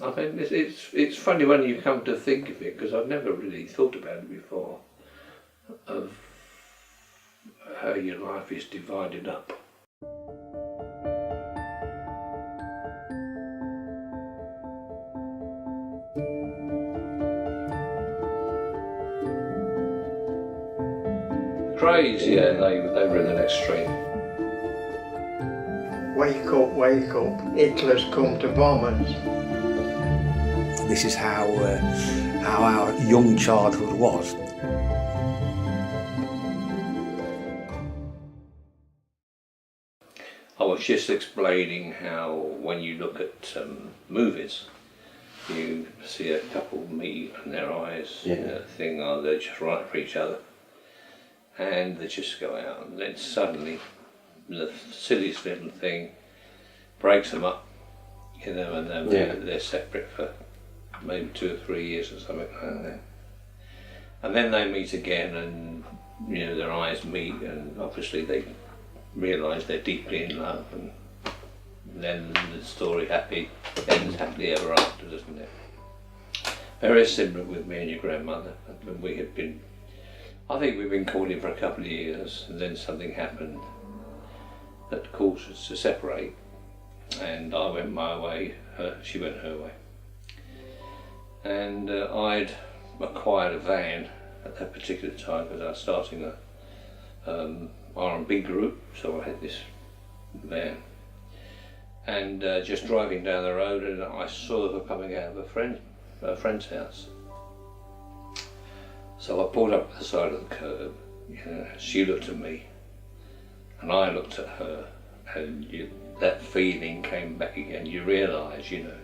I mean, it's funny when you come to think of it, because I've never really thought about it before, of how your life is divided up. Craze, yeah, they were in the next stream. Wake up, Hitler's come to bomb us. This is how our young childhood was. I was just explaining how when you look at movies, you see a couple meet and their eyes thing, oh, they're just right for each other. And they just go out, and then suddenly the silliest little thing breaks them up, you know, and then they're separate for maybe 2 or 3 years or something like that. And then they meet again, and you know, their eyes meet, and obviously they realise they're deeply in love, and then the story ends happily ever after, doesn't it? Very similar with me and your grandmother. We had been, I think we've been courting for a couple of years, and then something happened that caused us to separate, and I went my way, she went her way. And I'd acquired a van at that particular time because I was starting a R&B group, so I had this van. And just driving down the road, and I saw her coming out of a friend's house. So I pulled up to the side of the curb, you know, she looked at me, and I looked at her, and that feeling came back again. You realise, you know,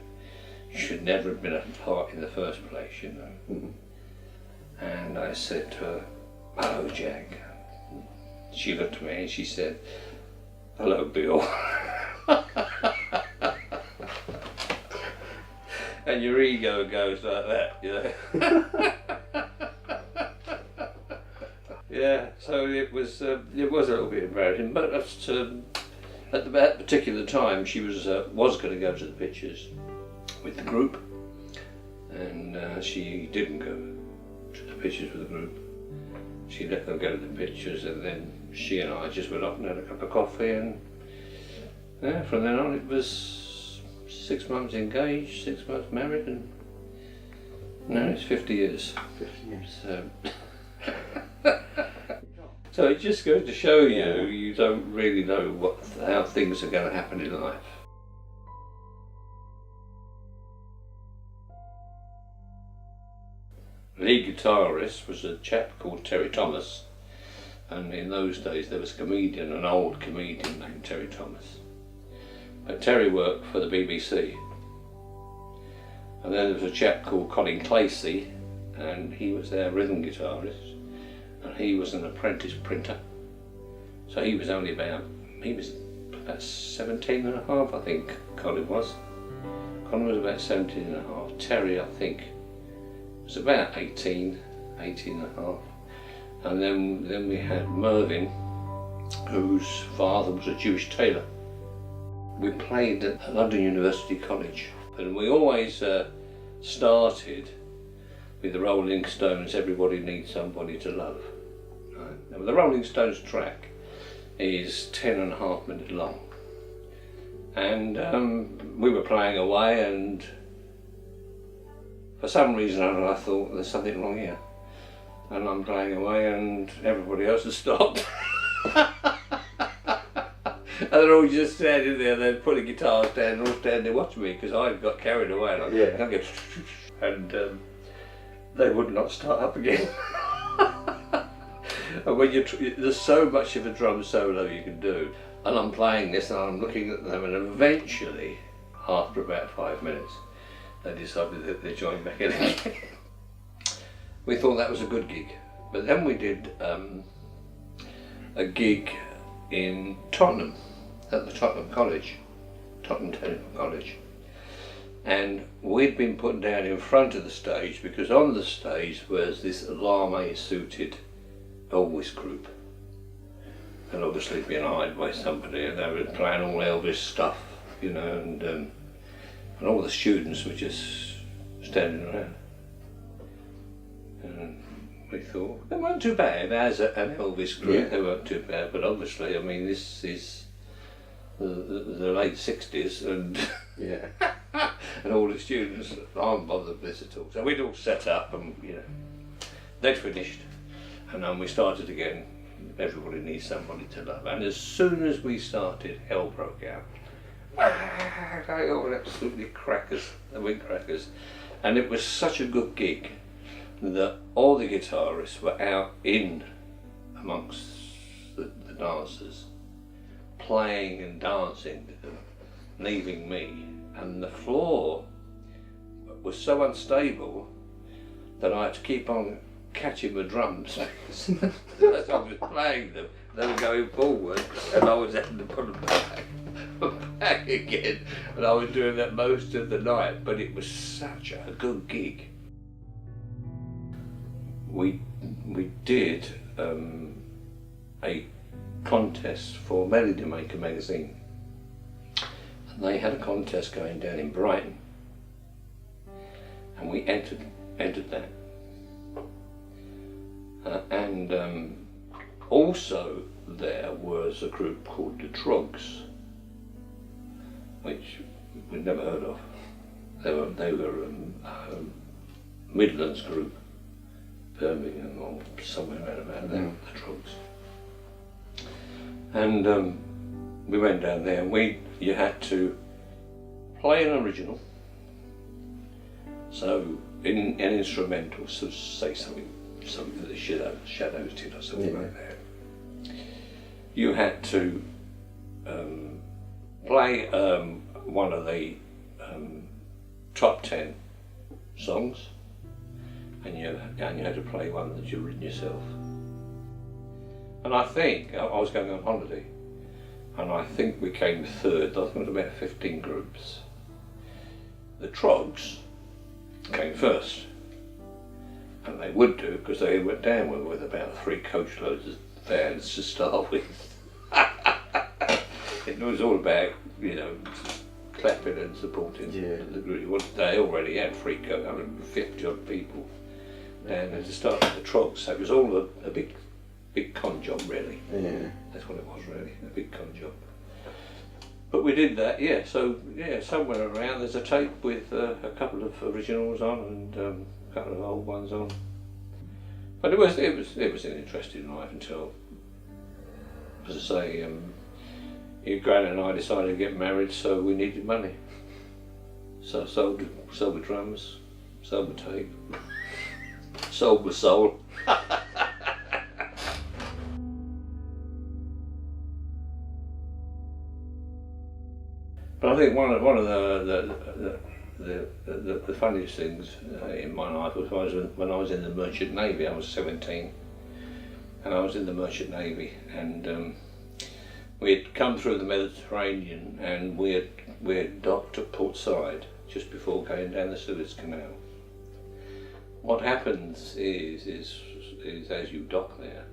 you should never have been apart in the first place, you know. And I said to her, "Hello, Jack." She looked at me and she said, "Hello, Bill." And your ego goes like that, you know. Yeah, so it was a little bit embarrassing, but at that particular time she was going to go to the pictures with the group, and she didn't go to the pictures with the group. She let them go to the pictures, and then she and I just went off and had a cup of coffee, and yeah, from then on it was 6 months engaged, 6 months married, and now it's 50 years. 50 years. So it just goes to show you don't really know how things are going to happen in life. Lead guitarist was a chap called Terry Thomas, and in those days there was a comedian, an old comedian named Terry Thomas. But Terry worked for the BBC, and then there was a chap called Colin Clacy, and he was their rhythm guitarist, and he was an apprentice printer. So he was about 17 and a half, I think Colin was. Colin was about 17 and a half. Terry, I think, was about 18 and a half. And then we had Mervyn, whose father was a Jewish tailor. We played at London University College, and we always started with the Rolling Stones, "Everybody Needs Somebody to Love." Right? Now, the Rolling Stones track is 10.5 minutes long, and we were playing away, and for some reason I thought there's something wrong here, and I'm playing away and everybody else has stopped. And they're all just standing there, they'd put the guitars down and all standing there watching me, because I got carried away, and and they would not start up again. And when there's so much of a drum solo you can do, and I'm playing this and I'm looking at them, and eventually, after about 5 minutes, they decided that they'd join back in again. We thought that was a good gig, but then we did a gig in Tottenham, at the Tottenham Technical College, and we'd been put down in front of the stage because on the stage was this lame suited Elvis group, and obviously being hired by somebody, and they were playing all Elvis stuff, you know, and and all the students were just standing around. And we thought, they weren't too bad as an Elvis group, they weren't too bad, but obviously, I mean, this is the late 60s, and and all the students aren't bothered with this at all. So we'd all set up, and they'd finished, and then we started again. Everybody needs somebody to love, and as soon as we started, hell broke out. They all absolutely crackers, the wing crackers, and it was such a good gig that all the guitarists were out in amongst the dancers, playing and dancing to them, leaving me, and the floor was so unstable that I had to keep on catching the drums as I was playing them. They were going forward and I was having to put them back again, and I was doing that most of the night, but it was such a good gig. We did a contest for Melody Maker magazine, and they had a contest going down in Brighton, and we entered that, and also there was a group called the Trogs, which we'd never heard of. They were a Midlands group, Birmingham or somewhere around about there, the Trogs. And we went down there, and you had to play an original, so in an instrumental, so say something that the Shadows did or something like that. You had to play one of the top 10 songs, and you had to play one that you'd written yourself. And I think I was going on holiday, and I think we came third. I think it was about 15 groups. The Trogs came first, and they would do because they went down with about 3 coachloads of fans to start with. It was all about, clapping and supporting the group. They already had 150 odd people down there to start with the Trogs, so it was all a big con job, really. Yeah. That's what it was, really, a big con job. But we did that, somewhere around there's a tape with a couple of originals on and a couple of old ones on. But it was an interesting life until, as I say, your Grandad and I decided to get married, so we needed money. So sold the drums, sold the tape, sold the soul. But I think one of the funniest things in my life was when I was in the Merchant Navy. I was 17, and I was in the Merchant Navy, and we had come through the Mediterranean, and we had docked at Port Said just before going down the Suez Canal. What happens is as you dock there,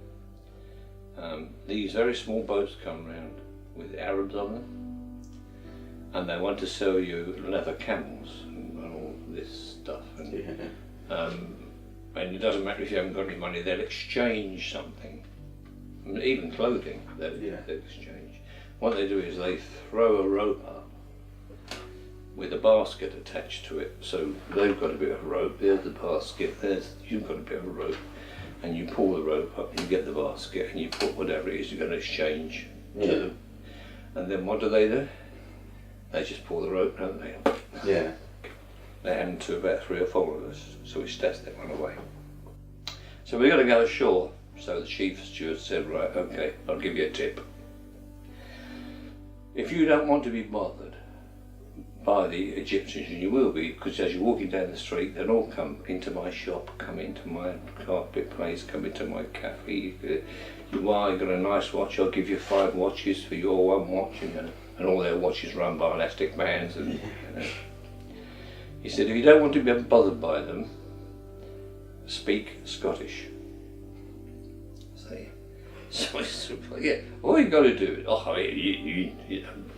these very small boats come round with Arabs on them, and they want to sell you leather camels and all this stuff. And it doesn't matter if you haven't got any money, they'll exchange something. I mean, even clothing, they'll exchange. What they do is they throw a rope up with a basket attached to it. So they've got a bit of rope, there's the basket, you've got a bit of a rope, and you pull the rope up and you get the basket and you put whatever it is you're going to exchange to them. And then what do? They just pull the rope, don't they? Yeah. They happened to about 3 or 4 of us, so we stashed that one away. So we're going to go ashore. So the chief steward said, right, okay, I'll give you a tip. If you don't want to be bothered by the Egyptians, and you will be, because as you're walking down the street, they'll all come into my shop, come into my carpet place, come into my cafe. You've got a nice watch, I'll give you 5 watches for your 1 watch, and all their watches run by elastic bands. And he said, if you don't want to be bothered by them, speak Scottish. So all you got to do, you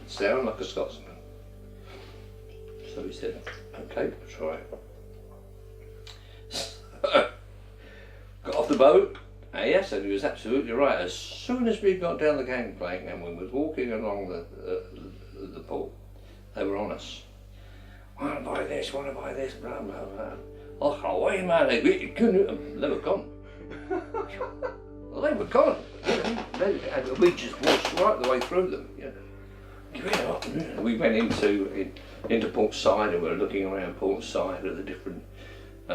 sound like a Scotsman. So he said, okay, we'll try it. Got off the boat, and yes, and he was absolutely right. As soon as we got down the gangplank and we was walking along the pool, they were on us. Want to buy this, blah, blah, blah. Oh, away, man, they were gone. Well, they were gone. And we just walked right the way through them. We went into Port Side, and we were looking around Port Side at the different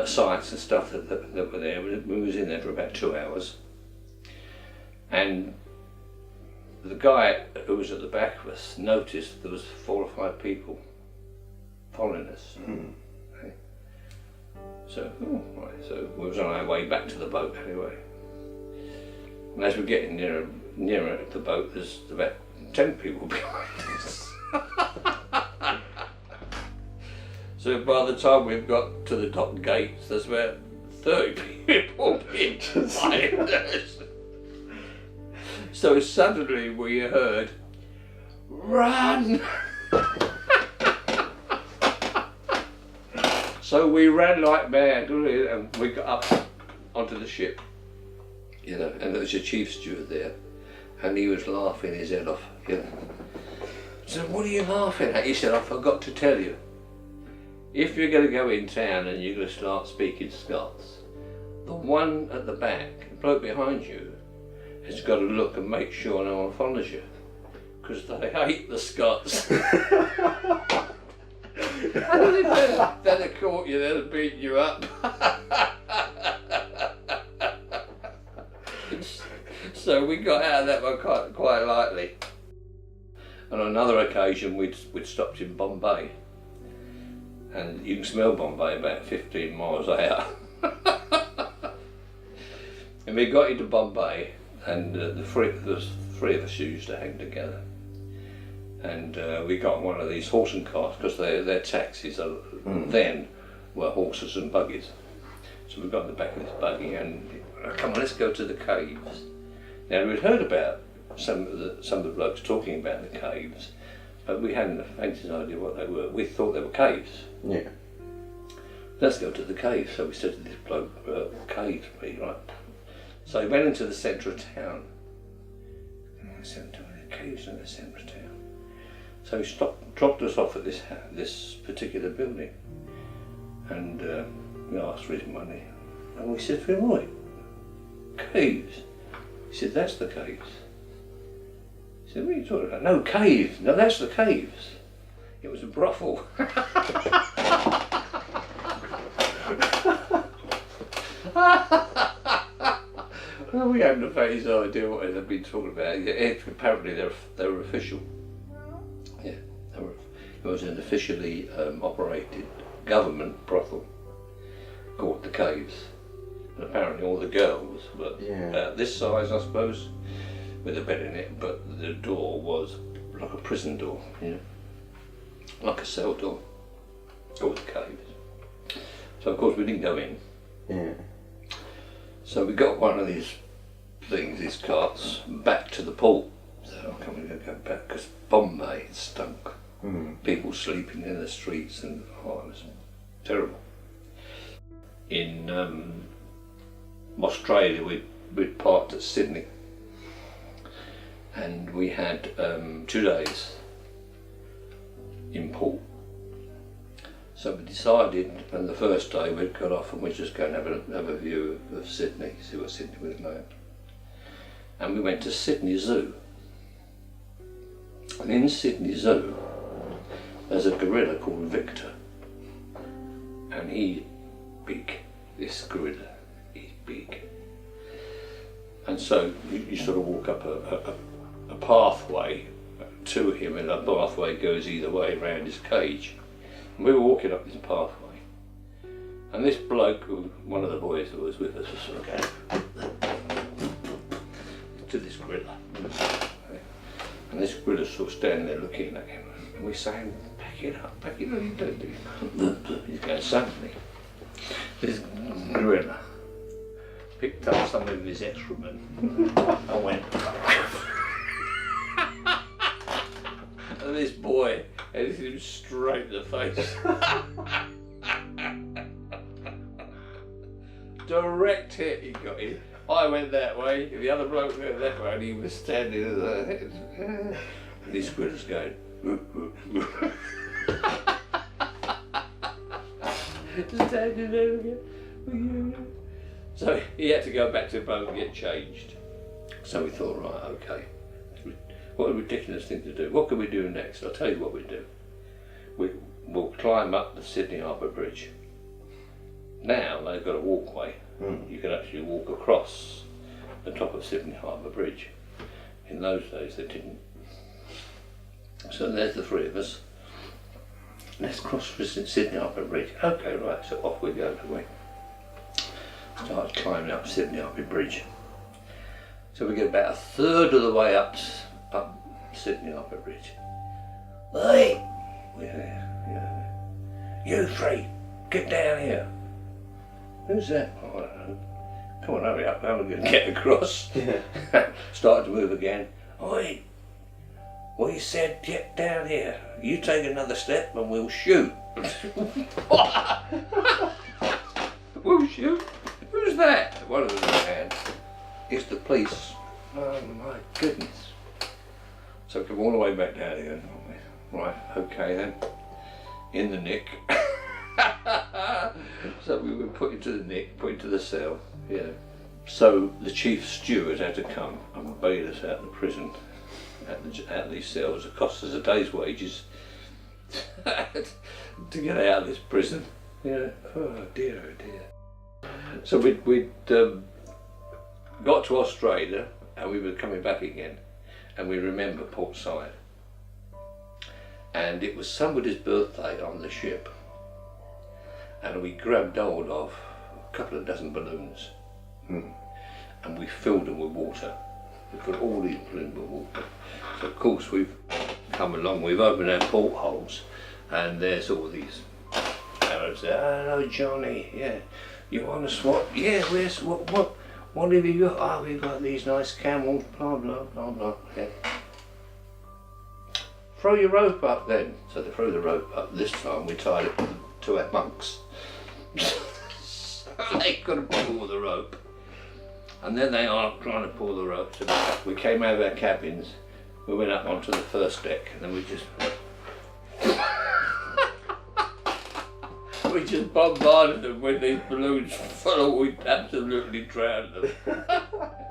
sites and stuff that were there. We was in there for about 2 hours. And the guy who was at the back of us noticed there was 4 or 5 people following us. Mm. Okay. So we was on our way back to the boat anyway. And as we're getting nearer the boat, there's about 10 people behind us. So by the time we've got to the dock gates, there's about 30 people behind us. So suddenly we heard, run! So we ran like mad, and we got up onto the ship, and there was a chief steward there, and he was laughing his head off, I said, what are you laughing at? He said, I forgot to tell you, if you're going to go in town and you're going to start speaking Scots, the one at the back, the bloke behind you, has got to look and make sure no one follows you, because they hate the Scots. And if they'd have caught you, they'd have beaten you up. So we got out of that one quite lightly. And on another occasion, we'd stopped in Bombay, and you can smell Bombay about 15 miles out. And we got into Bombay, and there was 3 of us used to hang together. And we got one of these horse and carts, because their taxis then were horses and buggies. So we got in the back of this buggy and, come on, let's go to the caves. Now we'd heard about some of the blokes talking about the caves, but we hadn't the faintest idea what they were. We thought they were caves. Yeah. Let's go to the caves. So we said to this bloke, caves, me, right? So he went into the centre of town. I said, caves in the centre of town. So he dropped us off at this particular building, and we asked for his money, and we said to him, "Right, caves." He said, "That's the caves." He said, "What are you talking about?" "No, caves. No, that's the caves." It was a brothel. Well, we hadn't the faintest idea what they'd been talking about. Apparently, they were official. Yeah, it was an officially operated government brothel called the Caves, and apparently all the girls were about this size, I suppose, with a bed in it, but the door was like a prison door, like a cell door, called the Caves. So of course we didn't go in. Yeah. So we got one of these carts, back to the port. So I'm going to go back, because Bombay stunk. People sleeping in the streets, and it was terrible. In Australia, we'd parked at Sydney, and we had 2 days in port. So we decided, on the first day we'd got off and we'd just go and have a view of Sydney, see what Sydney was like. And we went to Sydney Zoo. And in Sydney Zoo, there's a gorilla called Victor. And he's big, this gorilla, he's big. And so you sort of walk up a pathway to him, and that pathway goes either way around his cage. And we were walking up this pathway, and this bloke, one of the boys that was with us, was sort of going to this gorilla. And this gorilla's sort of standing there looking at him, and we're saying, back it up, you don't do it. He's going, suddenly, this gorilla picked up some of his excrement and went, and this boy, and he him straight in the face. Direct hit he got him. I went that way, the other bloke went that way, and he was standing there. And his squid was going. Standing there again. So he had to go back to the boat and get changed. So we thought, right, okay, what a ridiculous thing to do. What can we do next? I'll tell you what we do. We'll climb up the Sydney Harbour Bridge. Now they've got a walkway. You can actually walk across the top of Sydney Harbour Bridge. In those days they didn't. So there's the three of us. Let's cross Sydney Harbour Bridge. Okay, right, so off we go, do we? Start climbing up Sydney Harbour Bridge. So we get about a third of the way up Sydney Harbour Bridge. Hey! Yeah. You three, get down here. Who's that? Oh, I don't know. Come on, hurry up, I'm going to get across. Started to move again. Oi! We said get down here. You take another step and we'll shoot. We'll shoot? Who's that? One of them had. It's the police. Oh my goodness. So come all the way back down here. Right, okay then. In the nick. So we were put into the nick, put into the cell. Yeah. So the chief steward had to come and bail us out of the prison. At these cells. It cost us a day's wages to get out of this prison. Yeah. Oh dear, oh dear. So we'd got to Australia and we were coming back again, and we remember Port Said. And it was somebody's birthday on the ship, and we grabbed hold of a couple of dozen balloons and we filled them with water. We put all these balloons with water. So of course we've come along, we've opened our portholes, and there's all these Arabs there. Hello Johnny, yeah. You want to swap? Yeah, what have you got? Oh, we've got these nice camels, blah blah blah blah. Yeah. Throw your rope up then. So they threw the rope up. This time we tied it to our bunks. So they couldn't pull the rope. And then they are trying to pull the rope. So we came out of our cabins, we went up onto the first deck, and then we just bombarded them with these balloons full. We absolutely drowned them.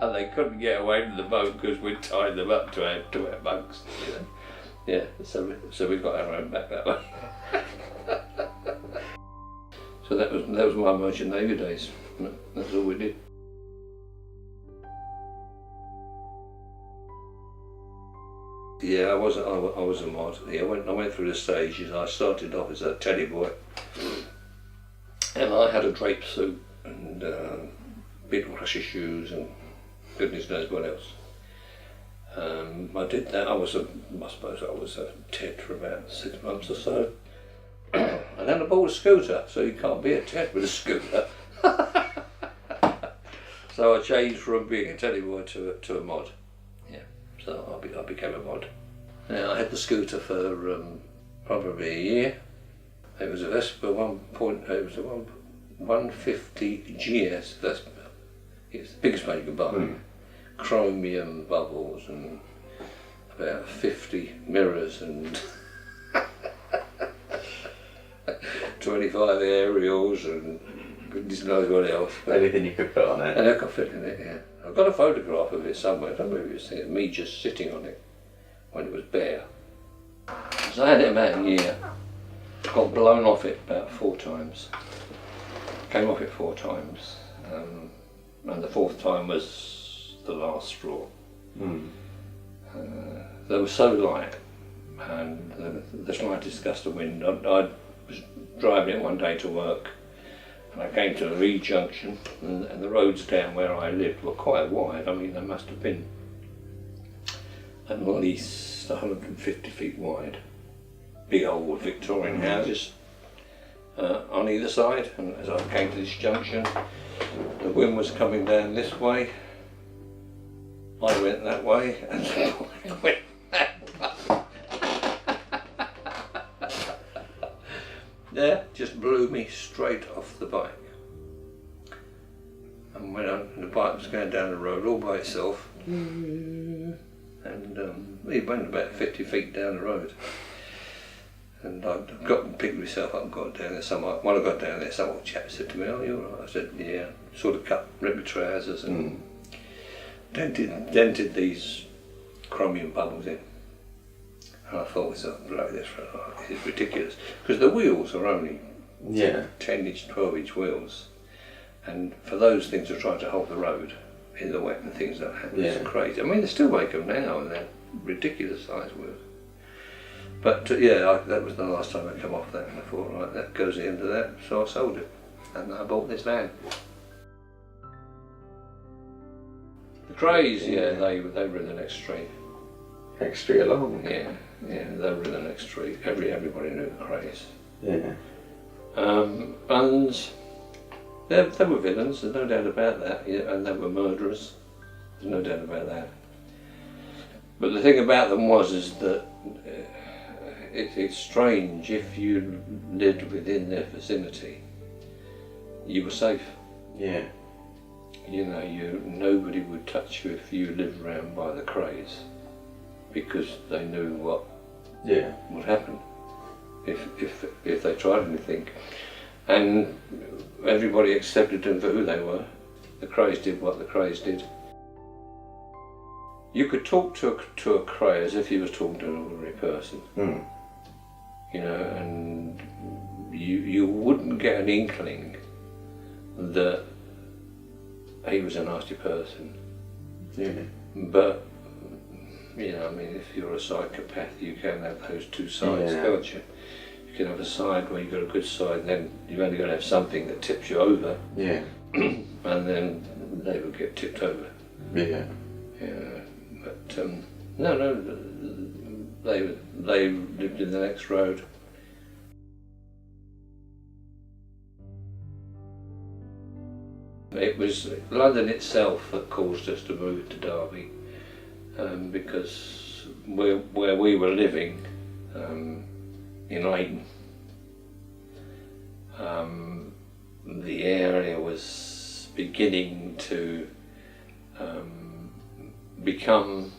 And they couldn't get away from the boat because we tied them up to our bunks. You know? Yeah, so we got our own back that way. So that was my Merchant Navy days. That's all we did. Yeah, I was a mod. Yeah, I went through the stages. I started off as a teddy boy, and I had a drape suit and beetle crusher shoes and goodness knows what else. I did that. I suppose I was a Ted for about 6 months or so, and then I bought a scooter. So you can't be a Ted with a scooter. So I changed from being a teddy boy to a mod. So I became a mod. Now I had the scooter for probably a year. It was a Vespa 150 GS Vespa. It's the biggest one you could buy. Chromium bubbles and about 50 mirrors and 25 aerials and goodness knows what else. Anything you could put on it. And I could fit in it, yeah. I've got a photograph of it somewhere. I don't know if you've seen it, me just sitting on it when it was bare. So I had it about a year. Got blown off it about 4 times. Came off it 4 times. And the 4th time was the last straw. They were so light, and the slightest gust of wind. I was driving it one day to work, and I came to a Reed junction, and the roads down where I lived were quite wide. I mean, they must have been at least 150 feet wide. Big old Victorian houses on either side. And as I came to this junction, the wind was coming down this way. I went that way, and I went that way. straight off the bike. And the bike was going down the road all by itself, and he went about 50 feet down the road. And I got and picked myself up and got down there. When I got down there, some old chap said to me, "Oh, you all right?" I said, "Yeah." Sort of ripped my trousers and dented these chromium bubbles in. And I thought to myself, blow this is ridiculous. Because the wheels are only 10-inch, 12-inch wheels. And for those things to try to hold the road in the wet and things like that, it's crazy. I mean, they still make them now and they're ridiculous size wheels. But that was the last time I come off that, and I thought, right, that goes at the end of that, so I sold it. And I bought this van. The Crays, they were in the next street. Next street along? Yeah, they were in the next street. Everybody knew the Crays. Yeah. And they were villains, there's no doubt about that, and they were murderers, there's no doubt about that. But the thing about them is that it's strange, if you lived within their vicinity, you were safe. Yeah. Nobody would touch you if you lived around by the Crays, because they knew what would happen if they tried anything. And everybody accepted them for who they were. The Crays did what the Crays did. You could talk to a Cray as if he was talking to an ordinary person. And you wouldn't get an inkling that he was a nasty person. Yeah. But, if you're a psychopath, you can have those two sides, can't you? You can have a side where you've got a good side, and then you've only got to have something that tips you over. Yeah. And then they would get tipped over. Yeah. Yeah. But no, they lived in the next road. It was London itself that caused us to move to Derby, because where we were living in Haydn, the area was beginning to become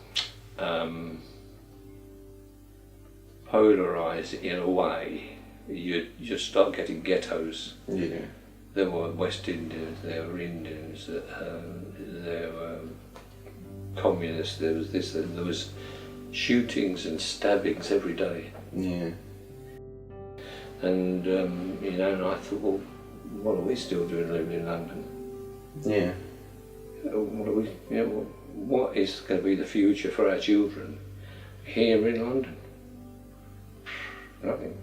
polarised in a way. You just start getting ghettos. Yeah. There were West Indians, there were Indians, there were communists, there was this, and there was shootings and stabbings every day. Yeah. And and I thought, well, what are we still doing living in London? Yeah. What are we? What is going to be the future for our children here in London? Nothing.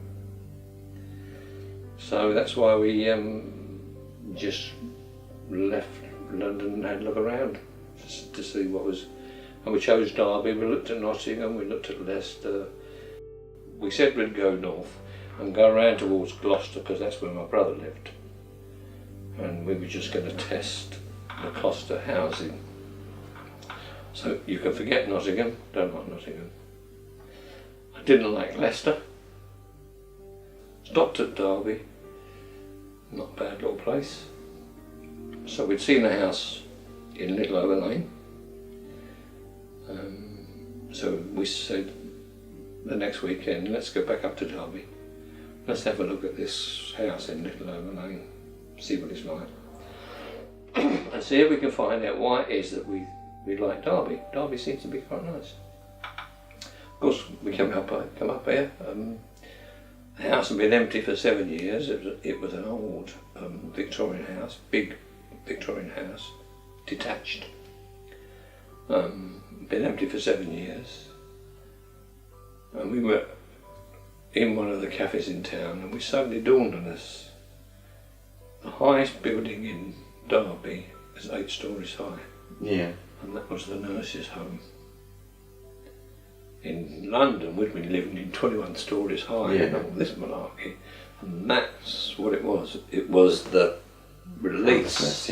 So that's why we just left London and had a look around to see what was. And we chose Derby. We looked at Nottingham. We looked at Leicester. We said we'd go north and go around towards Gloucester, because that's where my brother lived. And we were just going to test the Gloucester housing. So you can forget Nottingham, don't like Nottingham. I didn't like Leicester. Stopped at Derby, not a bad little place. So we'd seen a house in Little Over Lane. So we said the next weekend, let's go back up to Derby. Let's have a look at this house in Little Over Lane, see what it's like. And see if we can find out why it is that we like Derby. Derby seems to be quite nice. Of course, we come up here. The house had been empty for 7 years. It was an old Victorian house, big Victorian house, detached. Been empty for 7 years. And we were in one of the cafes in town, and we suddenly dawned on us, the highest building in Derby is 8 stories high. Yeah. And that was the nurses' home. In London, we'd been living in 21 stories high, and all this malarkey. And that's what it was. It was the release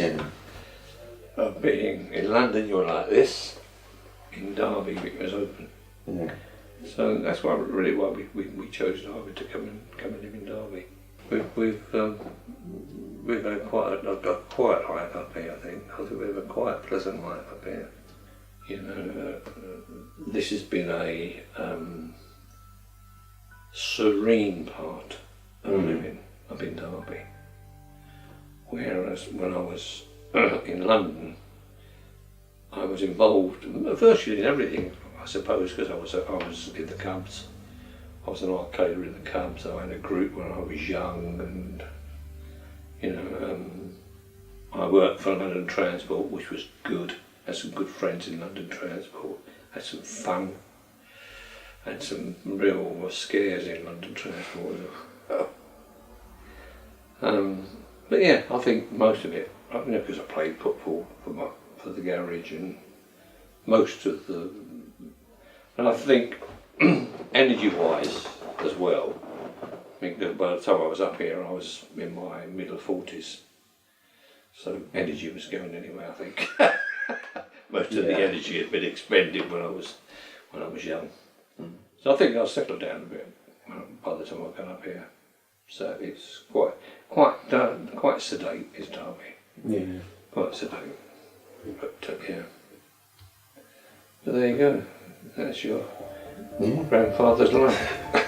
of being in London, you're like this. In Derby, it was open. Yeah. So that's why we chose Derby, to come and live in Derby. we've had quite a quiet life up here. I think we have a quite pleasant life up here. You know, this has been a serene part of living up in Derby. Whereas when I was in London, I was involved virtually in everything, I suppose, because I was in the Cubs. I was an arcader in the Cubs. I had a group when I was young, and you know, I worked for London Transport, which was good. Had some good friends in London Transport. Had some fun. Had some real scares in London Transport. But yeah, I think most of it, you know, because I played football for the garage, and most of the, and I think energy-wise as well. I think that by the time I was up here, I was in my middle 40s, so energy was going anyway. I think most of the energy had been expended when I was young. So I think I'll settle down a bit by the time I got up here. So it's quite sedate, is Derby. Yeah. Quite sedate. But yeah. But there you go. That's your grandfather's life.